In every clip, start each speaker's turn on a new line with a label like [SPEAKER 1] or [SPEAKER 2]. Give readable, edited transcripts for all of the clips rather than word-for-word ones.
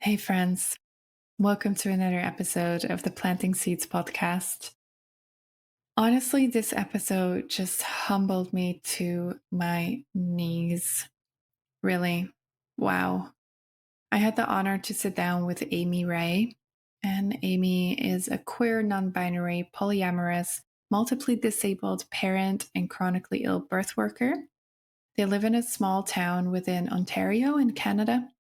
[SPEAKER 1] Hey, friends. Welcome to another episode of the Planting Seeds podcast. Honestly, this episode just humbled me to my knees. Really. Wow. I had the honor to sit down with Amy Ray, and Amy is a queer, non-binary, polyamorous, multiply disabled parent and chronically ill birth worker. They live in a small town within Ontario in Canada,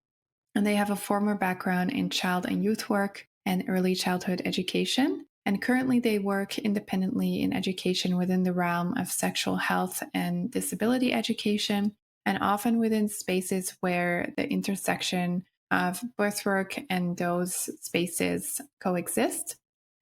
[SPEAKER 1] and they have a former background in child and youth work and early childhood education. And currently, they work independently in education within the realm of sexual health and disability education, and often within spaces where the intersection of birth work and those spaces coexist.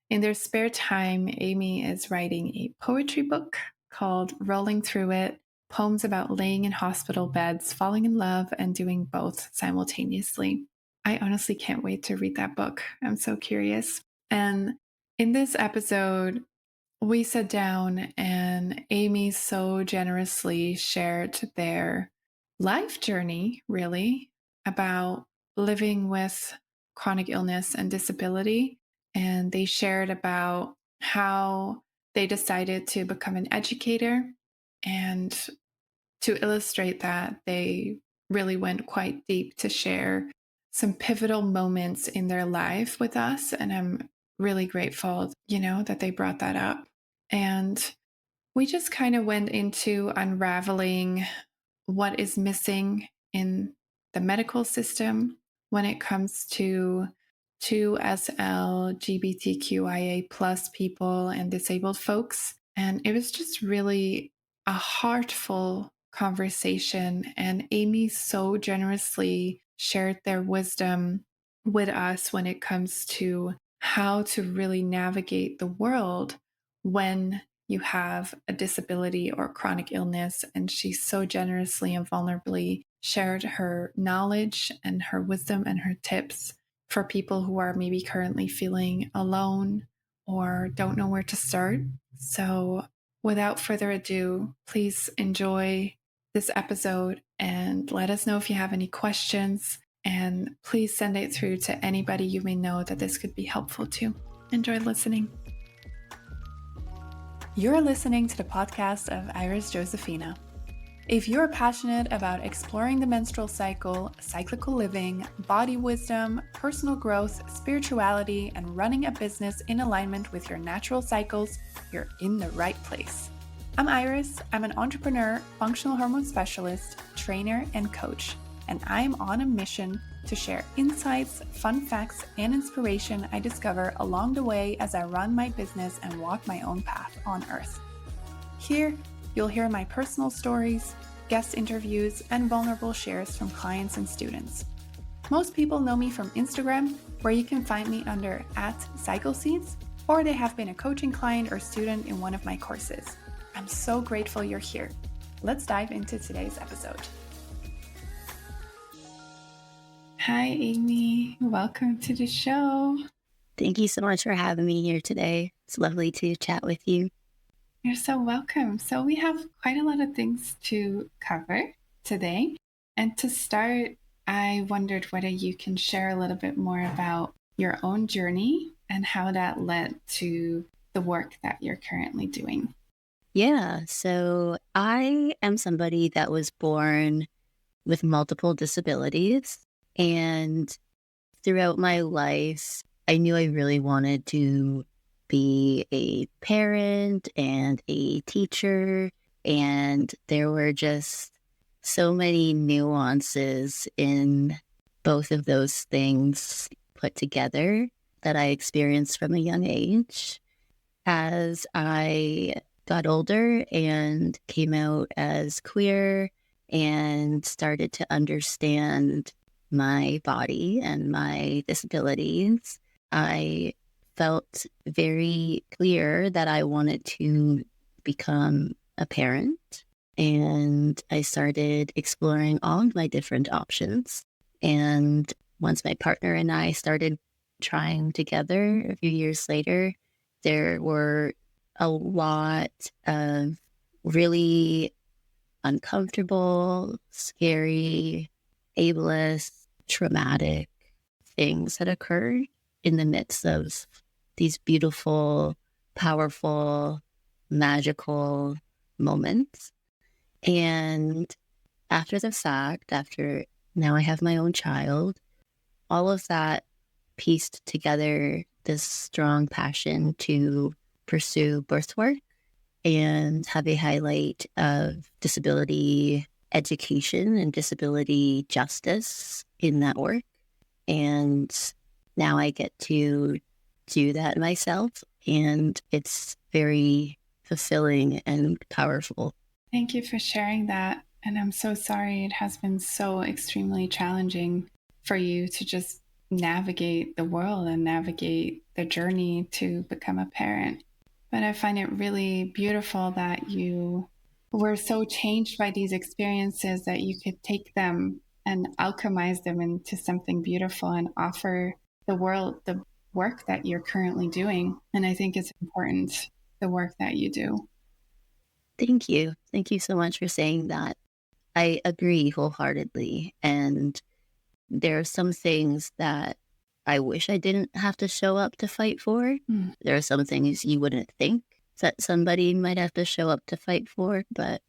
[SPEAKER 1] In their spare time, Amy is writing a poetry book called Rolling Through It, poems about laying in hospital beds, falling in love, and doing both simultaneously. I honestly can't wait to read that book. I'm so curious. And in this episode, we sat down and Amy so generously shared their life journey, really, about living with chronic illness and disability. And they shared about how they decided to become an educator. And to illustrate that, they really went quite deep to share some pivotal moments in their life with us. And I'm really grateful, that they brought that up. And we just kind of went into unraveling what is missing in the medical system when it comes to LGBTQIA plus people and disabled folks. And it was just really a heartful conversation. And Amy so generously shared their wisdom with us when it comes to how to really navigate the world when you have a disability or chronic illness. And she so generously and vulnerably shared her knowledge and her wisdom and her tips for people who are maybe currently feeling alone or don't know where to start. So, without further ado, please enjoy this episode and let us know if you have any questions. And please send it through to anybody you may know that this could be helpful to. Enjoy listening. You're listening to the podcast of Iris Josephina. If you're passionate about exploring the menstrual cycle, cyclical living, body wisdom, personal growth, spirituality, and running a business in alignment with your natural cycles, you're in the right place. I'm Iris. I'm an entrepreneur, functional hormone specialist, trainer, and coach, and I'm on a mission to share insights, fun facts, and inspiration I discover along the way as I run my business and walk my own path on Earth. Here, you'll hear my personal stories, guest interviews, and vulnerable shares from clients and students. Most people know me from Instagram, where you can find me under @CycleSeeds, or they have been a coaching client or student in one of my courses. I'm so grateful you're here. Let's dive into today's episode. Hi, Amy. Welcome to the show.
[SPEAKER 2] Thank you so much for having me here today. It's lovely to chat with you.
[SPEAKER 1] You're so welcome. So we have quite a lot of things to cover today. And to start, I wondered whether you can share a little bit more about your own journey and how that led to the work that you're currently doing.
[SPEAKER 2] Yeah, so I am somebody that was born with multiple disabilities. And throughout my life, I knew I really wanted to be a parent and a teacher. And there were just so many nuances in both of those things put together that I experienced from a young age. As I got older and came out as queer and started to understand my body and my disabilities, I felt very clear that I wanted to become a parent. And I started exploring all of my different options. And once my partner and I started trying together a few years later, there were a lot of really uncomfortable, scary, ableist, traumatic things that occurred in the midst of these beautiful, powerful, magical moments. And after the fact, after now I have my own child, all of that pieced together this strong passion to pursue birth work and have a highlight of disability education and disability justice in that work. And now I get to do that myself, and it's very fulfilling and powerful.
[SPEAKER 1] Thank you for sharing that. And I'm so sorry it has been so extremely challenging for you to just navigate the world and navigate the journey to become a parent. But I find it really beautiful that you were so changed by these experiences that you could take them and alchemize them into something beautiful and offer the world the work that you're currently doing. And I think it's important, the work that you do.
[SPEAKER 2] Thank you. Thank you so much for saying that. I agree wholeheartedly. And there are some things that I wish I didn't have to show up to fight for. There are some things you wouldn't think that somebody might have to show up to fight for. But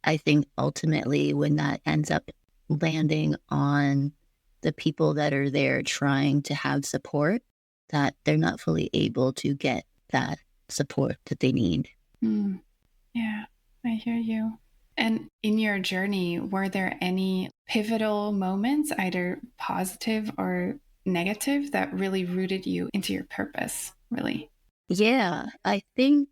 [SPEAKER 2] I think ultimately when that ends up landing on the people that are there trying to have support, that they're not fully able to get that support that they need.
[SPEAKER 1] Yeah, I hear you. And in your journey, were there any pivotal moments, either positive or negative, that really rooted you into your purpose, really?
[SPEAKER 2] Yeah, I think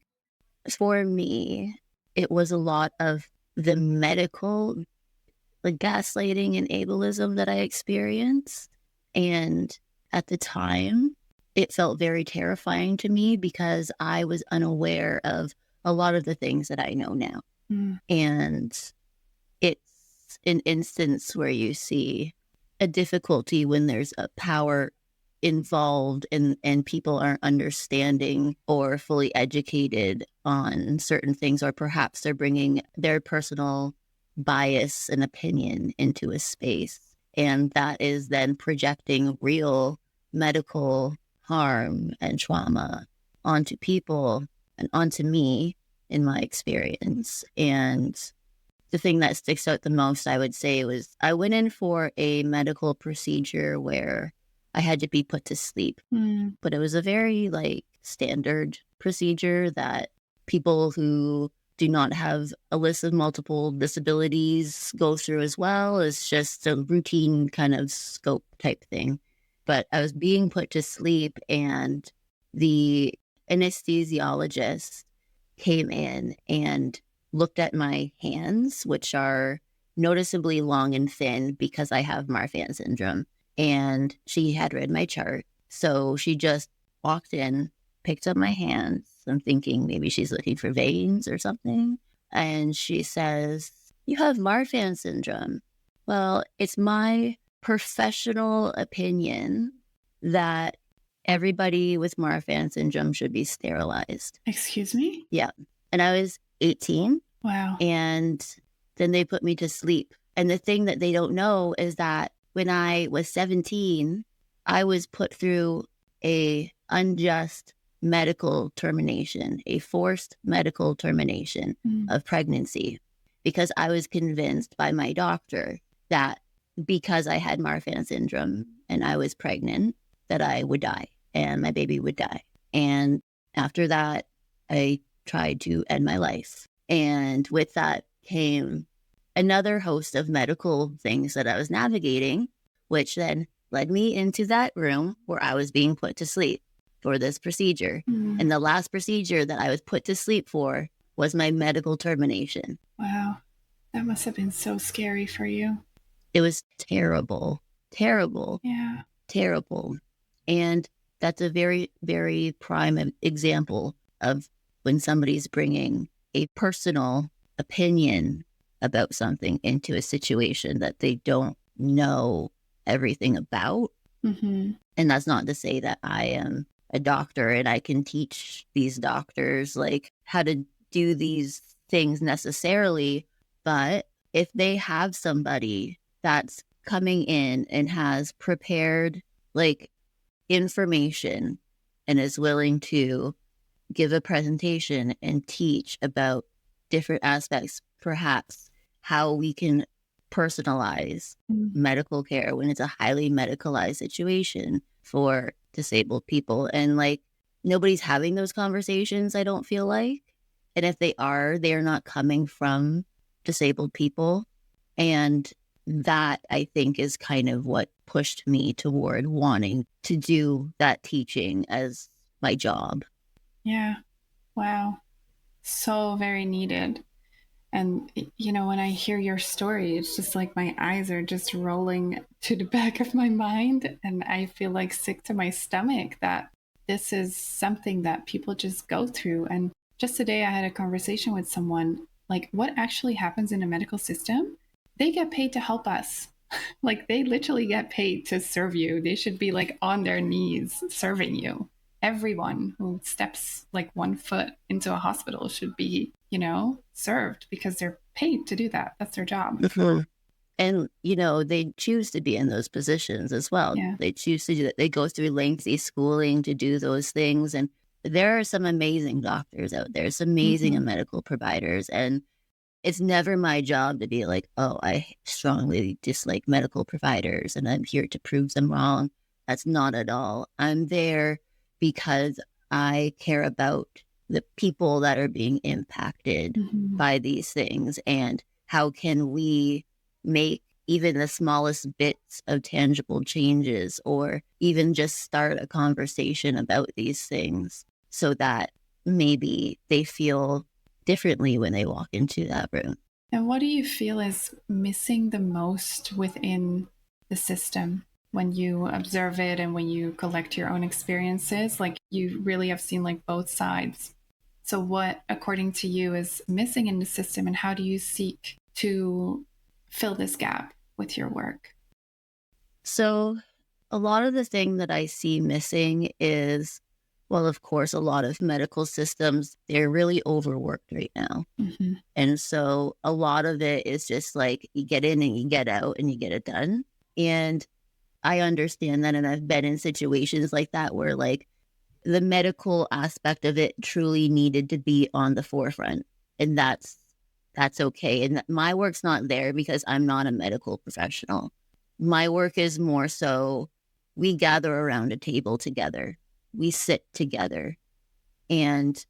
[SPEAKER 2] for me, it was a lot of the medical, the gaslighting and ableism that I experienced. And at the time, it felt very terrifying to me because I was unaware of a lot of the things that I know now. And it's an instance where you see a difficulty when there's a power involved and people aren't understanding or fully educated on certain things, or perhaps they're bringing their personal bias and opinion into a space. And that is then projecting real medical harm and trauma onto people and onto me in my experience. And the thing that sticks out the most, I would say, was I went in for a medical procedure where I had to be put to sleep. But it was a very standard procedure that people who do not have a list of multiple disabilities go through as well. It's just a routine kind of scope type thing. But I was being put to sleep, and the anesthesiologist came in and looked at my hands, which are noticeably long and thin because I have Marfan syndrome. And she had read my chart. So she just walked in, picked up my hands. I'm thinking maybe she's looking for veins or something. And she says, "You have Marfan syndrome." Well, it's my professional opinion that everybody with Marfan syndrome should be sterilized.
[SPEAKER 1] Excuse me?
[SPEAKER 2] Yeah. And I was 18.
[SPEAKER 1] Wow.
[SPEAKER 2] And then they put me to sleep. And the thing that they don't know is that when I was 17, I was put through a unjust medical termination, a forced medical termination of pregnancy, because I was convinced by my doctor that because I had Marfan syndrome and I was pregnant, that I would die and my baby would die. And after that, I tried to end my life. And with that came another host of medical things that I was navigating, which then led me into that room where I was being put to sleep for this procedure. And the last procedure that I was put to sleep for was my medical termination.
[SPEAKER 1] Wow. That must have been so scary for you.
[SPEAKER 2] It was terrible, terrible,
[SPEAKER 1] Yeah.
[SPEAKER 2] terrible. And that's a very, very prime example of when somebody's bringing a personal opinion about something into a situation that they don't know everything about. And that's not to say that I am a doctor and I can teach these doctors how to do these things necessarily. But if they have somebody that's coming in and has prepared like information and is willing to give a presentation and teach about different aspects, perhaps how we can personalize
[SPEAKER 1] Mm.
[SPEAKER 2] medical care when it's a highly medicalized situation for disabled people. And like nobody's having those conversations, I don't feel like. And if they are not coming from disabled people. And that I think is kind of what pushed me toward wanting to do that teaching as my job.
[SPEAKER 1] Yeah. Wow. So very needed. And, when I hear your story, it's just like my eyes are just rolling to the back of my mind. And I feel like sick to my stomach that this is something that people just go through. And just today, I had a conversation with someone like, what actually happens in the medical system? They get paid to help us. Like, they literally get paid to serve you. They should be like on their knees serving you. Everyone who steps like one foot into a hospital should be, served because they're paid to do that. That's their job.
[SPEAKER 2] Mhm. And, they choose to be in those positions as well.
[SPEAKER 1] Yeah.
[SPEAKER 2] They choose to do that. They go through lengthy schooling to do those things. And there are some amazing doctors out there, some amazing
[SPEAKER 1] Hmm.
[SPEAKER 2] medical providers. And it's never my job to be like, oh, I strongly dislike medical providers and I'm here to prove them wrong. That's not at all. I'm there because I care about the people that are being impacted
[SPEAKER 1] Hmm.
[SPEAKER 2] by these things and how can we make even the smallest bits of tangible changes or even just start a conversation about these things so that maybe they feel differently when they walk into that room.
[SPEAKER 1] And what do you feel is missing the most within the system when you observe it and when you collect your own experiences? Like, you really have seen like both sides. So, what, according to you, is missing in the system, and how do you seek to fill this gap with your work?
[SPEAKER 2] So, a lot of the thing that I see missing is, well, of course, a lot of medical systems, they're really overworked right now.
[SPEAKER 1] Hmm.
[SPEAKER 2] And so a lot of it is just like you get in and you get out and you get it done. And I understand that. And I've been in situations like that where like the medical aspect of it truly needed to be on the forefront. And that's okay. And my work's not there because I'm not a medical professional. My work is more so we gather around a table together. We sit together and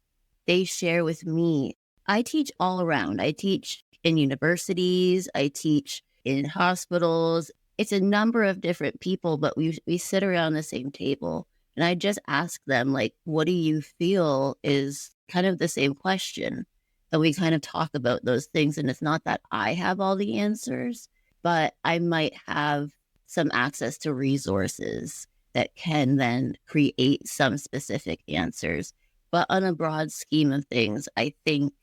[SPEAKER 2] they share with me. I teach all around. I teach in universities, I teach in hospitals. It's a number of different people, but we sit around the same table. And I just ask them, like, what do you feel is kind of the same question? And we kind of talk about those things. And it's not that I have all the answers, but I might have some access to resources that can then create some specific answers. But on a broad scheme of things, I think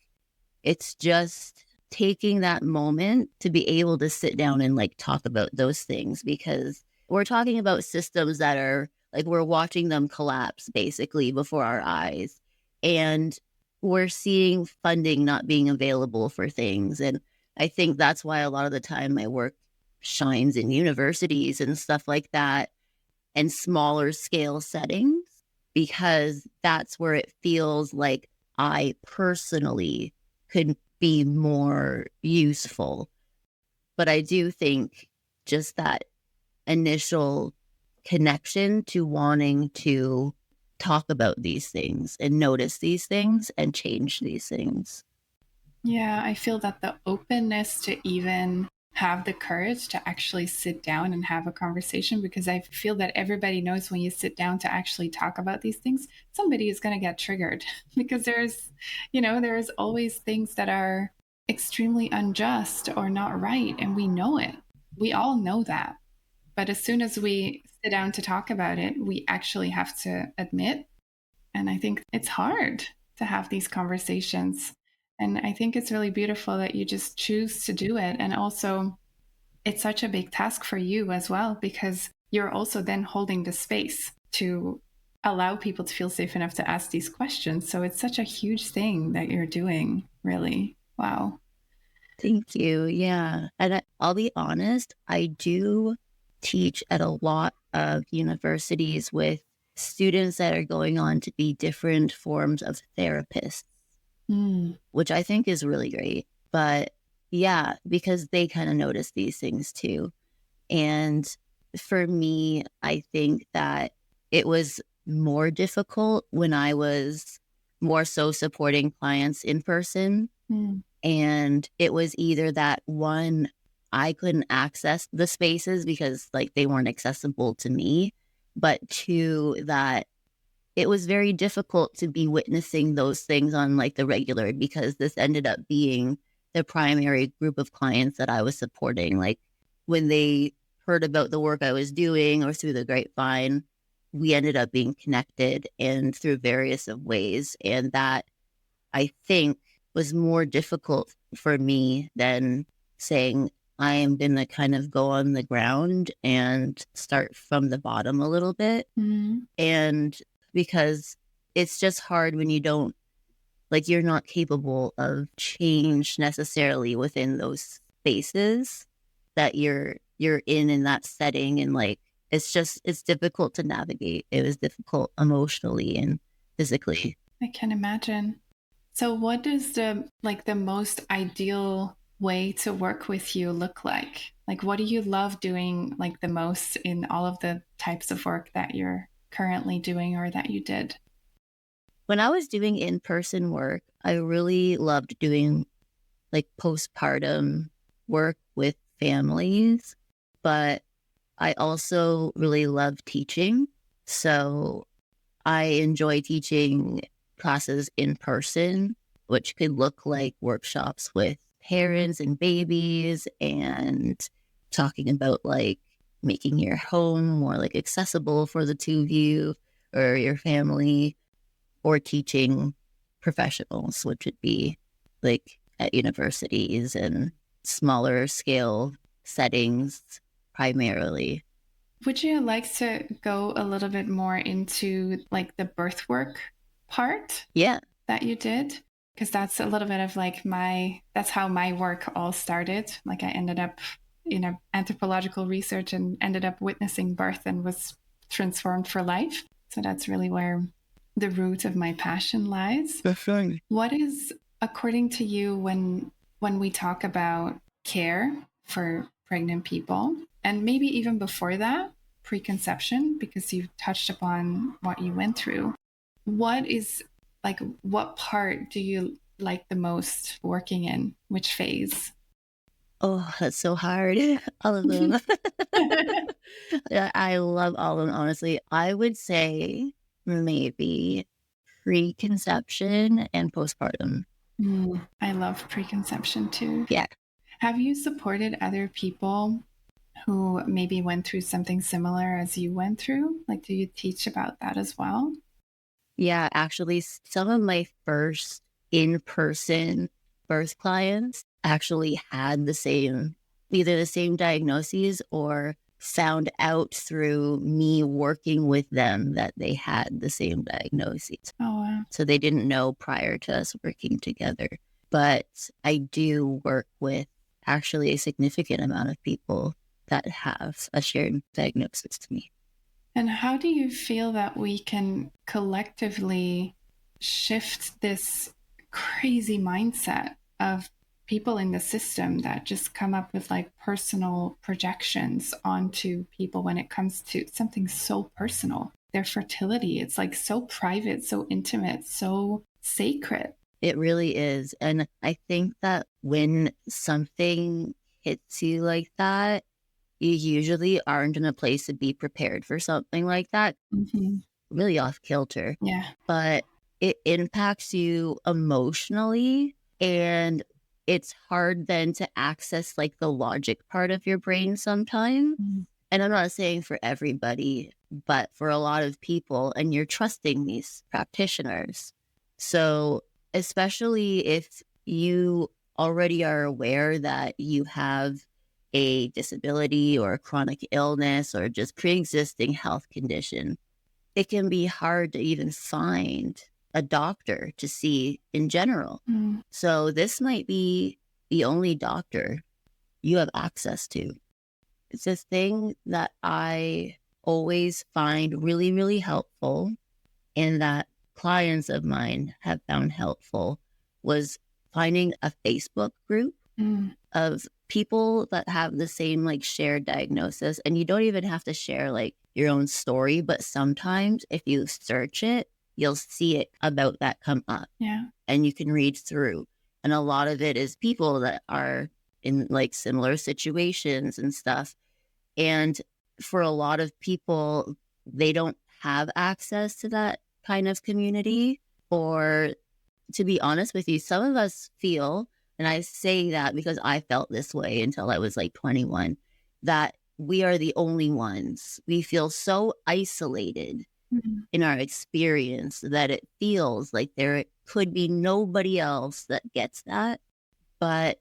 [SPEAKER 2] it's just taking that moment to be able to sit down and like talk about those things because we're talking about systems that are like we're watching them collapse basically before our eyes. And we're seeing funding not being available for things. And I think that's why a lot of the time my work shines in universities and stuff like that and smaller scale settings because that's where it feels like I personally could be more useful. But I do think just that initial connection to wanting to talk about these things and notice these things and change these things.
[SPEAKER 1] Yeah, I feel that the openness to even have the courage to actually sit down and have a conversation, because I feel that everybody knows when you sit down to actually talk about these things, somebody is going to get triggered because there's always things that are extremely unjust or not right. And we know it. We all know that. But as soon as we sit down to talk about it, we actually have to admit. And I think it's hard to have these conversations. And I think it's really beautiful that you just choose to do it. And also, it's such a big task for you as well, because you're also then holding the space to allow people to feel safe enough to ask these questions. So it's such a huge thing that you're doing, really. Wow.
[SPEAKER 2] Thank you. Yeah. And I'll be honest, I do teach at a lot of universities with students that are going on to be different forms of therapists,
[SPEAKER 1] Mm.
[SPEAKER 2] which I think is really great. But yeah, because they kind of notice these things too. And for me, I think that it was more difficult when I was more so supporting clients in person.
[SPEAKER 1] Mm.
[SPEAKER 2] And it was either that one, I couldn't access the spaces because like they weren't accessible to me, but two, that it was very difficult to be witnessing those things on like the regular because this ended up being the primary group of clients that I was supporting. Like when they heard about the work I was doing or through the grapevine, we ended up being connected and through various of ways. And that I think was more difficult for me than saying, I am going to kind of go on the ground and start from the bottom a little bit.
[SPEAKER 1] Mm.
[SPEAKER 2] And because it's just hard when you don't, like, you're not capable of change necessarily within those spaces that you're in that setting. And like, it's difficult to navigate. It was difficult emotionally and physically.
[SPEAKER 1] I can imagine. So what does the most ideal way to work with you look like? Like what do you love doing like the most in all of the types of work that you're currently doing or that you did?
[SPEAKER 2] When I was doing in-person work, I really loved doing like postpartum work with families, but I also really love teaching. So I enjoy teaching classes in person, which could look like workshops with parents and babies and talking about like making your home more like accessible for the two of you or your family, or teaching professionals, which would be like at universities and smaller scale settings primarily.
[SPEAKER 1] Would you like to go a little bit more into like the birth work part
[SPEAKER 2] Yeah.
[SPEAKER 1] that you did? Because that's a little bit of like that's how my work all started. Like I ended up in anthropological research and ended up witnessing birth and was transformed for life. So that's really where the root of my passion lies.
[SPEAKER 2] Definitely.
[SPEAKER 1] What is, according to you, when we talk about care for pregnant people, and maybe even before that, preconception, because you touched upon what you went through, what is like, what part do you like the most working in? Which phase?
[SPEAKER 2] Oh, that's so hard. All of them. Yeah, I love all of them, honestly. I would say maybe preconception and postpartum.
[SPEAKER 1] I love preconception too.
[SPEAKER 2] Yeah.
[SPEAKER 1] Have you supported other people who maybe went through something similar as you went through? Like, do you teach about that as well?
[SPEAKER 2] Yeah, actually, some of my first in-person birth clients actually had either the same diagnoses or found out through me working with them that they had the same diagnoses.
[SPEAKER 1] Oh, wow.
[SPEAKER 2] So they didn't know prior to us working together. But I do work with actually a significant amount of people that have a shared diagnosis to me.
[SPEAKER 1] And how do you feel that we can collectively shift this crazy mindset of people in the system that just come up with like personal projections onto people when it comes to something so personal? Their fertility, it's like so private, so intimate, so sacred.
[SPEAKER 2] It really is. And I think that when something hits you like that, you usually aren't in a place to be prepared for something like that,
[SPEAKER 1] Mm-hmm.
[SPEAKER 2] really off kilter.
[SPEAKER 1] Yeah.
[SPEAKER 2] But it impacts you emotionally. And it's hard then to access like the logic part of your brain sometimes.
[SPEAKER 1] Mm-hmm.
[SPEAKER 2] And I'm not saying for everybody, but for a lot of people, and you're trusting these practitioners. So, especially if you already are aware that you have a disability or a chronic illness or just pre-existing health condition, it can be hard to even find a doctor to see in general.
[SPEAKER 1] Mm-hmm.
[SPEAKER 2] So this might be the only doctor you have access to. the thing that I always find really, really helpful and that clients of mine have found helpful was finding a Facebook group
[SPEAKER 1] Mm,
[SPEAKER 2] of people that have the same like shared diagnosis. And you don't even have to share like your own story, but sometimes if you search it, you'll see it about that come up
[SPEAKER 1] yeah.
[SPEAKER 2] and you can read through. And a lot of it is people that are in like similar situations and stuff. And for a lot of people, they don't have access to that kind of community. Or to be honest with you, some of us feel, and I say that because I felt this way until I was like 21, that we are the only ones. We feel so isolated
[SPEAKER 1] Mm,
[SPEAKER 2] in our experience that it feels like there could be nobody else that gets that. But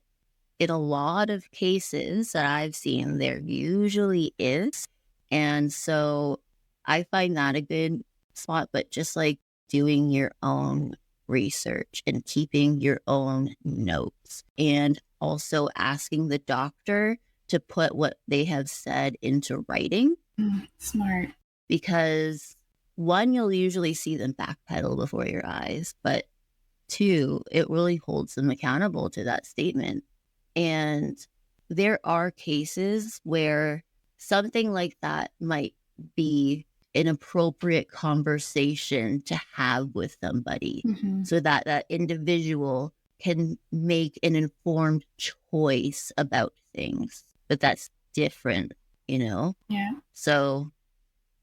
[SPEAKER 2] in a lot of cases that I've seen, there usually is. And so I find that a good spot, but just like doing your own research and keeping your own notes and also asking the doctor to put what they have said into writing
[SPEAKER 1] smart.
[SPEAKER 2] because one, you'll usually see them backpedal before your eyes, but two, it really holds them accountable to that statement. And there are cases where something like that might be an appropriate conversation to have with somebody
[SPEAKER 1] Hmm.
[SPEAKER 2] so that that individual can make an informed choice about things. But that's different, you know?
[SPEAKER 1] Yeah.
[SPEAKER 2] So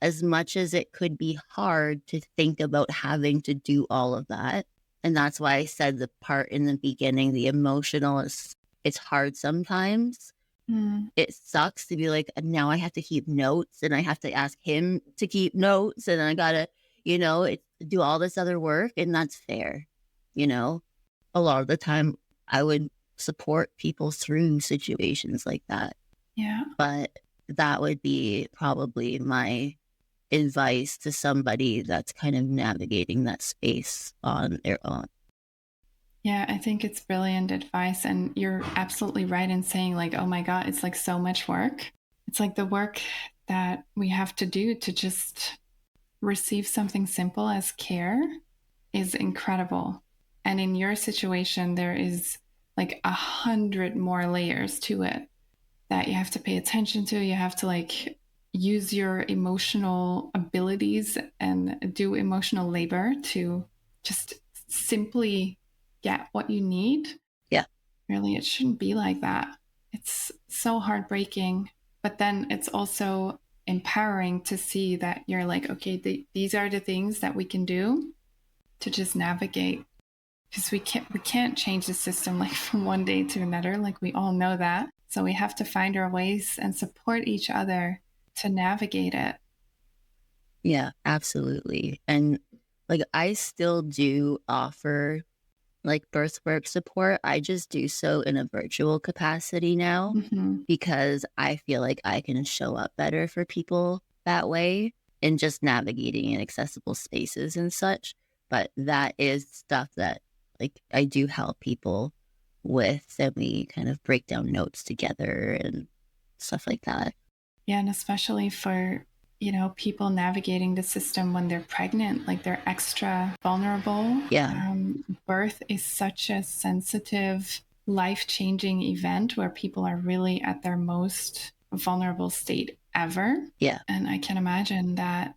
[SPEAKER 2] as much as it could be hard to think about having to do all of that, and that's why I said the part in the beginning, the emotional is it's hard sometimes.
[SPEAKER 1] Mm,
[SPEAKER 2] It sucks to be like, now I have to keep notes and I have to ask him to keep notes and I gotta, do all this other work and that's fair. You know, a lot of the time I would support people through situations like that.
[SPEAKER 1] yeah.
[SPEAKER 2] But that would be probably my advice to somebody that's kind of navigating that space on their own.
[SPEAKER 1] Yeah, I think it's brilliant advice. And you're absolutely right in saying, like, oh my God, it's like so much work. It's like the work that we have to do to just receive something simple as care is incredible. And in your situation, there is like 100 more layers to it that you have to pay attention to. You have to like use your emotional abilities and do emotional labor to just simply get what you need.
[SPEAKER 2] Yeah.
[SPEAKER 1] Really, it shouldn't be like that. It's so heartbreaking, but then it's also empowering to see that you're like, okay, these are the things that we can do to just navigate, because we can't change the system like from one day to another, like we all know that. So we have to find our ways and support each other to navigate it.
[SPEAKER 2] Yeah, absolutely. And like I still do offer like birth work support. I just do so in a virtual capacity now
[SPEAKER 1] Mm-hmm.
[SPEAKER 2] because I feel like I can show up better for people that way and just navigating in accessible spaces and such. But that is stuff that like I do help people with and we kind of break down notes together and stuff like that.
[SPEAKER 1] Yeah, and especially for, people navigating the system when they're pregnant, like they're extra vulnerable.
[SPEAKER 2] Yeah.
[SPEAKER 1] Birth is such a sensitive, life-changing event where people are really at their most vulnerable state ever.
[SPEAKER 2] Yeah.
[SPEAKER 1] And I can imagine that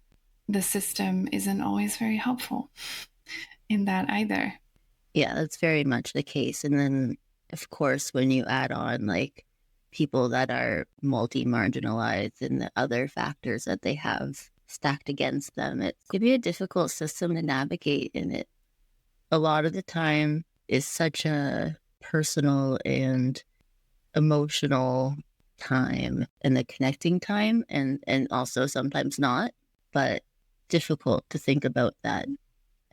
[SPEAKER 1] the system isn't always very helpful in that either.
[SPEAKER 2] Yeah, that's very much the case. And then, of course, when you add on like people that are multi marginalized and the other factors that they have stacked against them, it could be a difficult system to navigate. And it, a lot of the time, is such a personal and emotional time and the connecting time, and also sometimes not, but difficult to think about that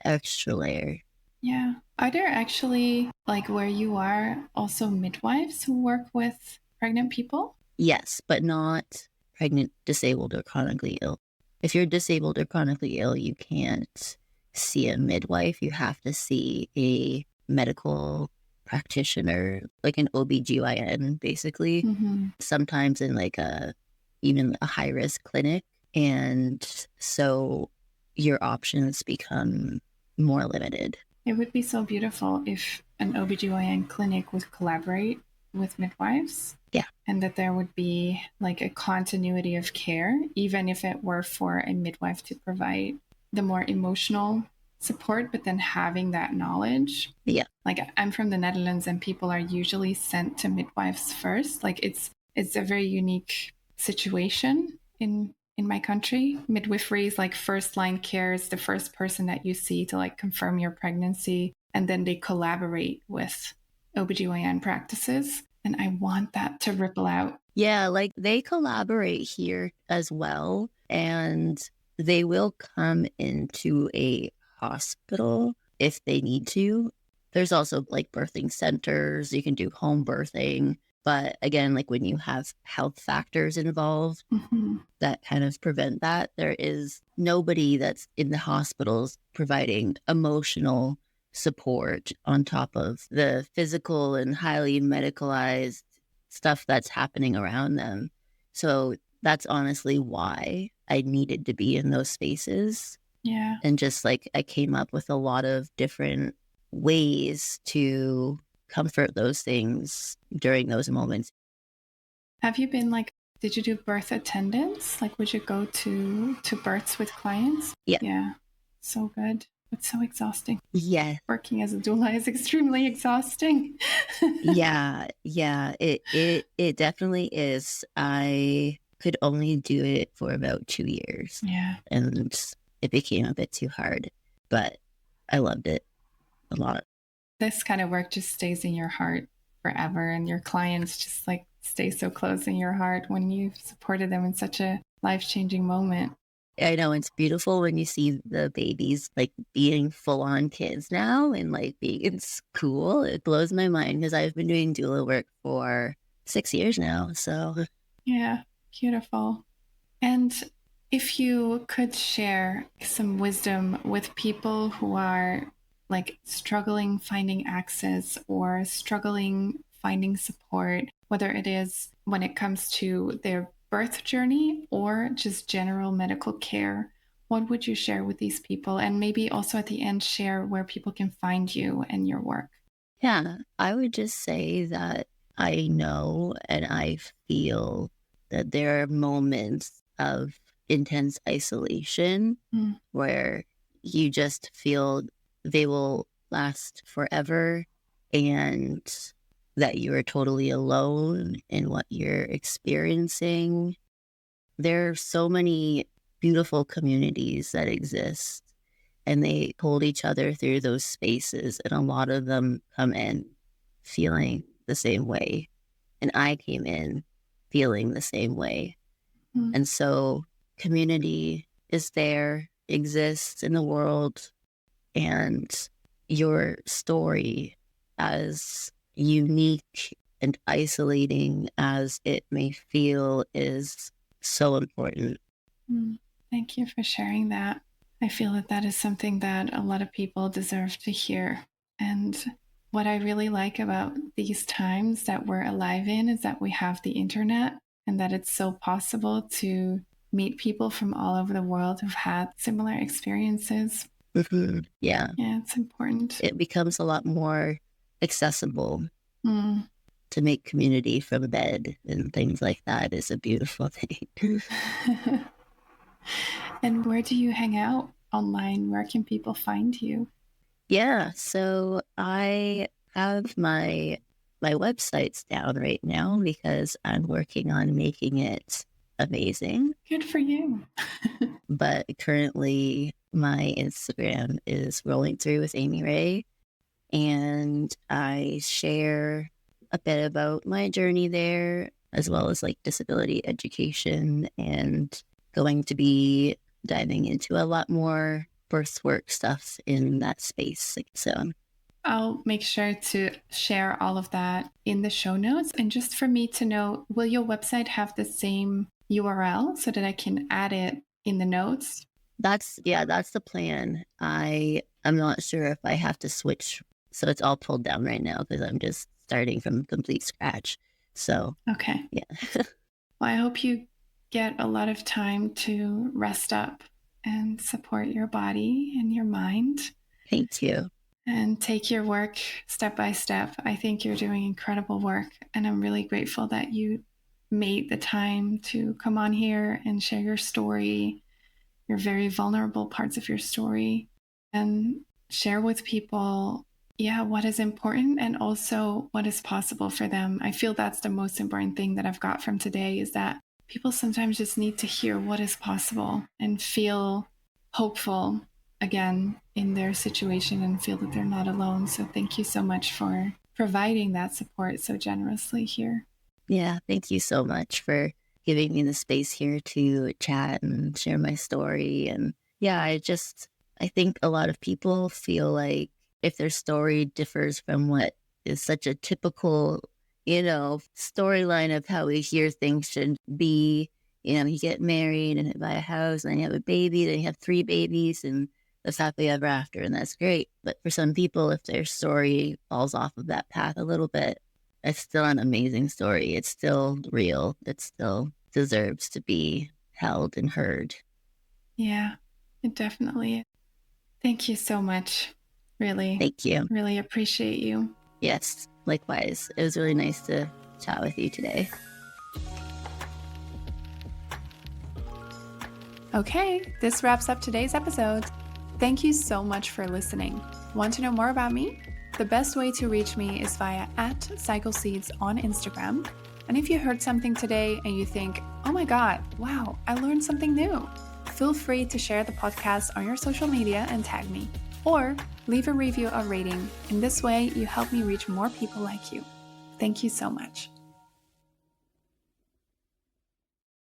[SPEAKER 2] extra layer.
[SPEAKER 1] Yeah. Are there actually, like where you are, also midwives who work with pregnant people?
[SPEAKER 2] Yes, but not pregnant, disabled, or chronically ill. If you're disabled or chronically ill, you can't see a midwife. You have to see a medical practitioner, like an OBGYN, basically.
[SPEAKER 1] Mm-hmm.
[SPEAKER 2] Sometimes in like a even a high risk clinic. And so your options become more limited.
[SPEAKER 1] It would be so beautiful if an OBGYN clinic would collaborate with midwives.
[SPEAKER 2] Yeah.
[SPEAKER 1] And that there would be like a continuity of care, even if it were for a midwife to provide the more emotional support, but then having that knowledge.
[SPEAKER 2] Yeah.
[SPEAKER 1] Like I'm from the Netherlands and people are usually sent to midwives first. Like it's a very unique situation in my country. Midwifery is like first line care. It's the first person that you see to like confirm your pregnancy. And then they collaborate with OBGYN practices. And I want that to ripple out.
[SPEAKER 2] Yeah, like they collaborate here as well. And they will come into a hospital if they need to. There's also like birthing centers. You can do home birthing. But again, like when you have health factors involved that kind of prevent that, there is nobody that's in the hospitals providing emotional support on top of the physical and highly medicalized stuff that's happening around them. So that's honestly why I needed to be in those spaces.
[SPEAKER 1] Yeah.
[SPEAKER 2] And just like I came up with a lot of different ways to comfort those things during those moments.
[SPEAKER 1] Have you been like, did you do birth attendance? Like, would you go to births with clients?
[SPEAKER 2] Yeah.
[SPEAKER 1] Yeah. So good. It's so exhausting.
[SPEAKER 2] Yeah.
[SPEAKER 1] Working as a doula is extremely exhausting.
[SPEAKER 2] Yeah. It definitely is. I could only do it for about 2 years.
[SPEAKER 1] Yeah.
[SPEAKER 2] And it became a bit too hard, but I loved it a lot.
[SPEAKER 1] This kind of work just stays in your heart forever, and your clients just like stay so close in your heart when you've supported them in such a life-changing moment.
[SPEAKER 2] I know it's beautiful when you see the babies like being full-on kids now and like it's cool. It blows my mind because I've been doing doula work for 6 years now. So
[SPEAKER 1] yeah, beautiful. And if you could share some wisdom with people who are like struggling finding access or struggling finding support, whether it is when it comes to their birth journey or just general medical care, what would you share with these people? And maybe also at the end, share where people can find you and your work.
[SPEAKER 2] yeah, I would just say that I know and I feel that there are moments of intense isolation where you just feel they will last forever and that you are totally alone in what you're experiencing. There are so many beautiful communities that exist and they hold each other through those spaces. And a lot of them come in feeling the same way. And I came in feeling the same way. And so community is there, exists in the world, and your story, as unique and isolating as it may feel, is so important.
[SPEAKER 1] Thank you for sharing that. I feel that that is something that a lot of people deserve to hear. And what I really like about these times that we're alive in is that we have the internet and that it's so possible to meet people from all over the world who've had similar experiences.
[SPEAKER 2] Yeah.
[SPEAKER 1] Yeah, it's important.
[SPEAKER 2] It becomes a lot more accessible to make community from bed and things like that is a beautiful thing.
[SPEAKER 1] And where do you hang out online? Where can people find you?
[SPEAKER 2] Yeah, so I have my websites down right now because I'm working on making it amazing.
[SPEAKER 1] Good for you.
[SPEAKER 2] But currently my Instagram is rolling through with Amy Ray, and I share a bit about my journey there, as well as like disability education, and going to be diving into a lot more birth work stuff in that space. So
[SPEAKER 1] I'll make sure to share all of that in the show notes. And just for me to know, will your website have the same URL so that I can add it in the notes?
[SPEAKER 2] that's the plan. I'm not sure if I have to switch. So it's all pulled down right now because I'm just starting from complete scratch. So
[SPEAKER 1] Okay.
[SPEAKER 2] yeah.
[SPEAKER 1] Well, I hope you get a lot of time to rest up and support your body and your mind
[SPEAKER 2] Thank you.
[SPEAKER 1] and take your work step by step. I think you're doing incredible work, and I'm really grateful that you made the time to come on here and share your story, your very vulnerable parts of your story, and share with people, what is important and also what is possible for them. I feel that's the most important thing that I've got from today, is that people sometimes just need to hear what is possible and feel hopeful again in their situation and feel that they're not alone. So thank you so much for providing that support so generously here.
[SPEAKER 2] Yeah, thank you so much for giving me the space here to chat and share my story. And yeah, I think a lot of people feel like if their story differs from what is such a typical, storyline of how we hear things should be, you get married and buy a house and then you have a baby, then you have 3 babies and that's happily ever after. And that's great. But for some people, if their story falls off of that path a little bit, it's still an amazing story. It's still real. It still deserves to be held and heard.
[SPEAKER 1] Yeah, it definitely is. Thank you so much. Really,
[SPEAKER 2] Thank you.
[SPEAKER 1] really appreciate you.
[SPEAKER 2] Yes, likewise. It was really nice to chat with you today.
[SPEAKER 1] Okay, this wraps up today's episode. Thank you so much for listening. Want to know more about me? The best way to reach me is via @CycleSeeds on Instagram. And if you heard something today and you think, oh my God, wow, I learned something new, feel free to share the podcast on your social media and tag me. Or leave a review or rating. In this way, you help me reach more people like you. Thank you so much.